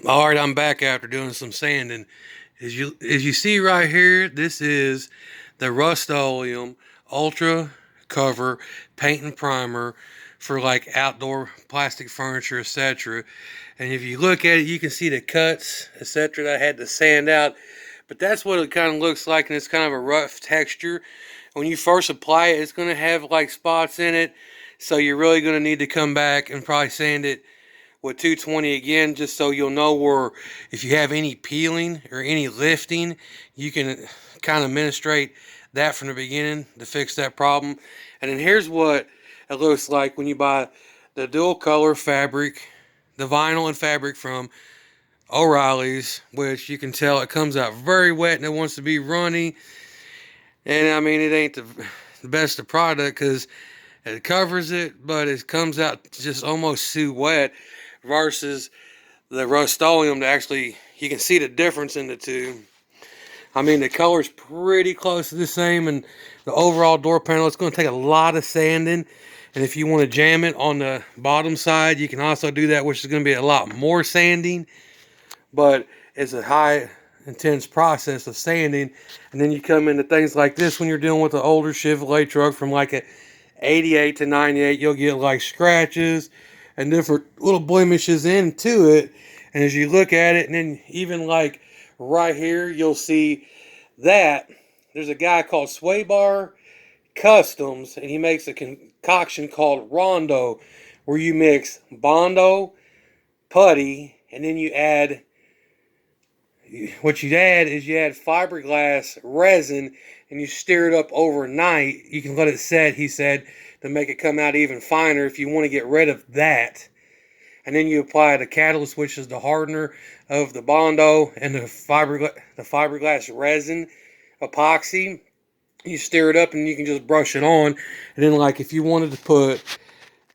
All right, I'm back after doing some sanding. As you see right here, this is the Rust-Oleum Ultra Cover Paint and Primer for like outdoor plastic furniture, etc. And if you look at it, you can see the cuts, etc. that I had to sand out. But that's what it kind of looks like, and it's kind of a rough texture. When you first apply it, it's going to have like spots in it, so you're really going to need to come back and probably sand it with 220 again, just so you'll know where, if you have any peeling or any lifting, you can kind of administrate that from the beginning to fix that problem. And then here's what it looks like when you buy the dual color fabric, the vinyl and fabric from O'Reilly's, which you can tell it comes out very wet and it wants to be runny. And I mean, it ain't the best of product because it covers it, but it comes out just almost too wet, versus the Rust-Oleum that actually, you can see the difference in the two. I mean, the color's pretty close to the same, and the overall door panel, it's going to take a lot of sanding. And if you want to jam it on the bottom side, you can also do that, which is going to be a lot more sanding. But it's a high intense process of sanding. And then you come into things like this when you're dealing with an older Chevrolet truck from like a 88 to 98, you'll get like scratches and different little blemishes into it. And as you look at it, and then even like right here, you'll see that there's a guy called Swaybar Customs, and he makes a concoction called Rondo, where you mix Bondo, putty, and then you add, what you add is you add fiberglass resin, and you stir it up overnight. You can let it set, he said, to make it come out even finer if you want to get rid of that. And then you apply the catalyst, which is the hardener of the Bondo and the fiberglass resin epoxy. You stir it up and you can just brush it on. And then like if you wanted to put,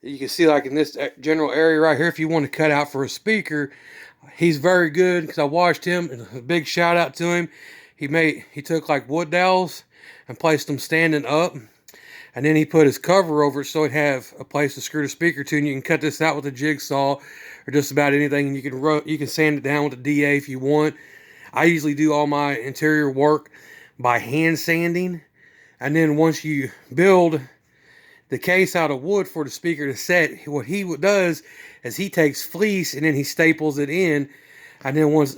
you can see like in this general area right here, if you want to cut out for a speaker, he's very good because I watched him, and a big shout out to him. He took like wood dowels and placed them standing up, and then he put his cover over it so it'd have a place to screw the speaker to, and you can cut this out with a jigsaw or just about anything, and you can sand it down with a DA if you want. I usually do all my interior work by hand sanding, and then once you build the case out of wood for the speaker to set, what he does is he takes fleece and then he staples it in, and then what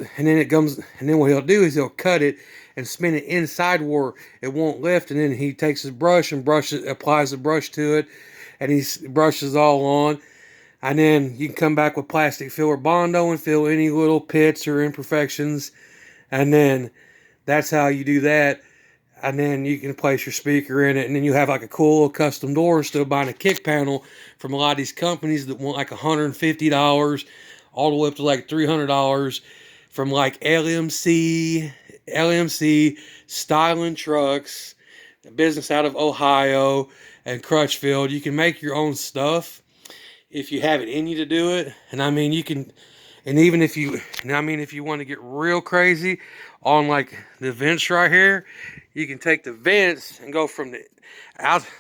he'll do is he'll cut it and spin it inside where it won't lift, and then he takes his brush and applies the brush to it, and he brushes all on, and then you can come back with plastic filler Bondo and fill any little pits or imperfections, and then that's how you do that. And then you can place your speaker in it, and then you have like a cool little custom door instead of buying a kick panel from a lot of these companies that want like $150 all the way up to like $300 from like LMC Styling Trucks, a business out of Ohio, and Crutchfield. You can make your own stuff if you have it in you to do it. And I mean, you can, and even if you, if you want to get real crazy on like the vents right here, you can take the vents and go from the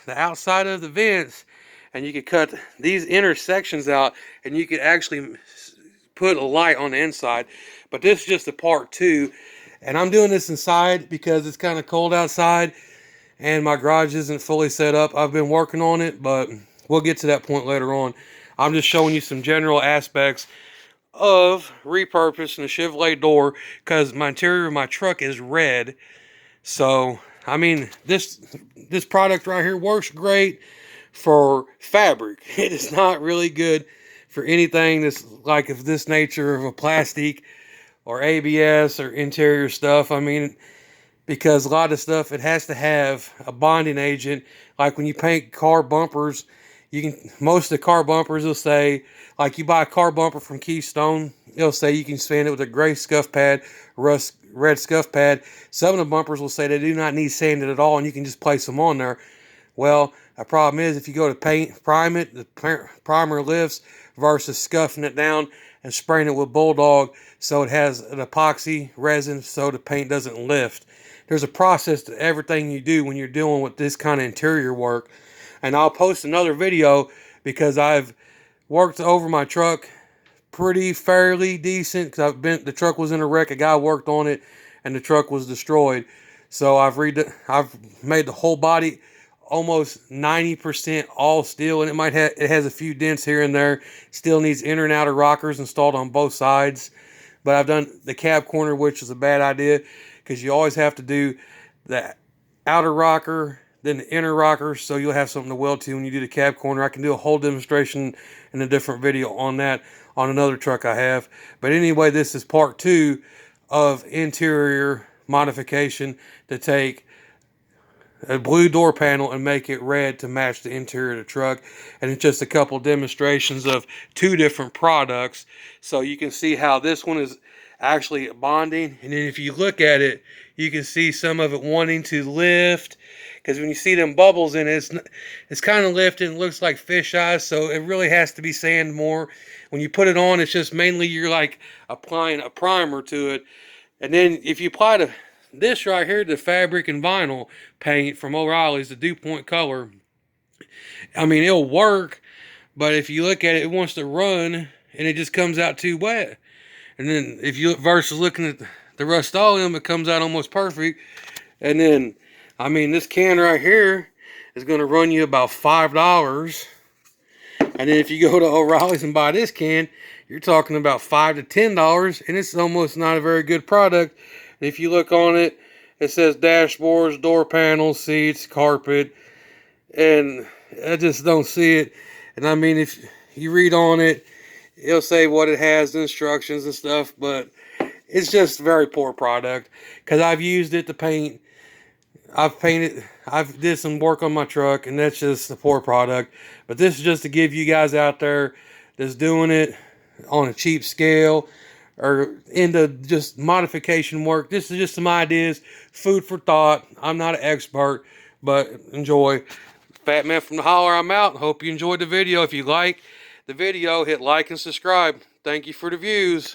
outside of the vents, and you can cut these intersections out, and you could actually put a light on the inside. But this is just a part two, and I'm doing this inside because it's kind of cold outside and my garage isn't fully set up. I've been working on it, but we'll get to that point later on. I'm just showing you some general aspects of repurposing the Chevrolet door because my interior of my truck is red. So, I mean, this product right here works great for fabric. It is not really good for anything that's like of this nature of a plastic or ABS or interior stuff. I mean, because a lot of stuff, it has to have a bonding agent. Like when you paint car bumpers, most of the car bumpers will say, like you buy a car bumper from Keystone, it'll say you can sand it with a gray scuff pad, red scuff pad. Some of the bumpers will say they do not need sanded at all, and you can just place them on there. Well, the problem is if you go to prime it, the primer lifts versus scuffing it down and spraying it with Bulldog so it has an epoxy resin so the paint doesn't lift. There's a process to everything you do when you're dealing with this kind of interior work. And I'll post another video because I've worked over my truck fairly decent, because the truck was in a wreck. A guy worked on it and the truck was destroyed. So I've made the whole body almost 90% all steel, and it has a few dents here and there. Still needs inner and outer rockers installed on both sides. But I've done the cab corner, which is a bad idea, because you always have to do the outer rocker, then the inner rocker, so you'll have something to weld to when you do the cab corner. I can do a whole demonstration in a different video on that on another truck I have. But anyway, this is part 2 of interior modification to take a blue door panel and make it red to match the interior of the truck. And it's just a couple demonstrations of 2 different products, so you can see how this one is actually bonding. And then if you look at it, you can see some of it wanting to lift, because when you see them bubbles in it, it's kind of lifting. It looks like fish eyes, so it really has to be sanded more. When you put it on, it's just mainly you're like applying a primer to it. And then if you apply this right here, the fabric and vinyl paint from O'Reilly's, the Dew Point color, I mean, it'll work, but if you look at it, it wants to run and it just comes out too wet. And then if you versus looking at the Rust-Oleum, it comes out almost perfect. And then, I mean, this can right here is going to run you about $5. And then if you go to O'Reilly's and buy this can, you're talking about $5 to $10, and it's almost not a very good product. And if you look on it, it says dashboards, door panels, seats, carpet, and I just don't see it. And I mean, if you read on it, it'll say what it has, the instructions and stuff, but it's just a very poor product, because I've used it to paint. I've did some work on my truck, and that's just a poor product. But this is just to give you guys out there that's doing it on a cheap scale or into just modification work. This is just some ideas, food for thought. I'm not an expert, but enjoy. Fat Man from the Holler, I'm out. Hope you enjoyed the video. If you like the video, hit like and subscribe. Thank you for the views.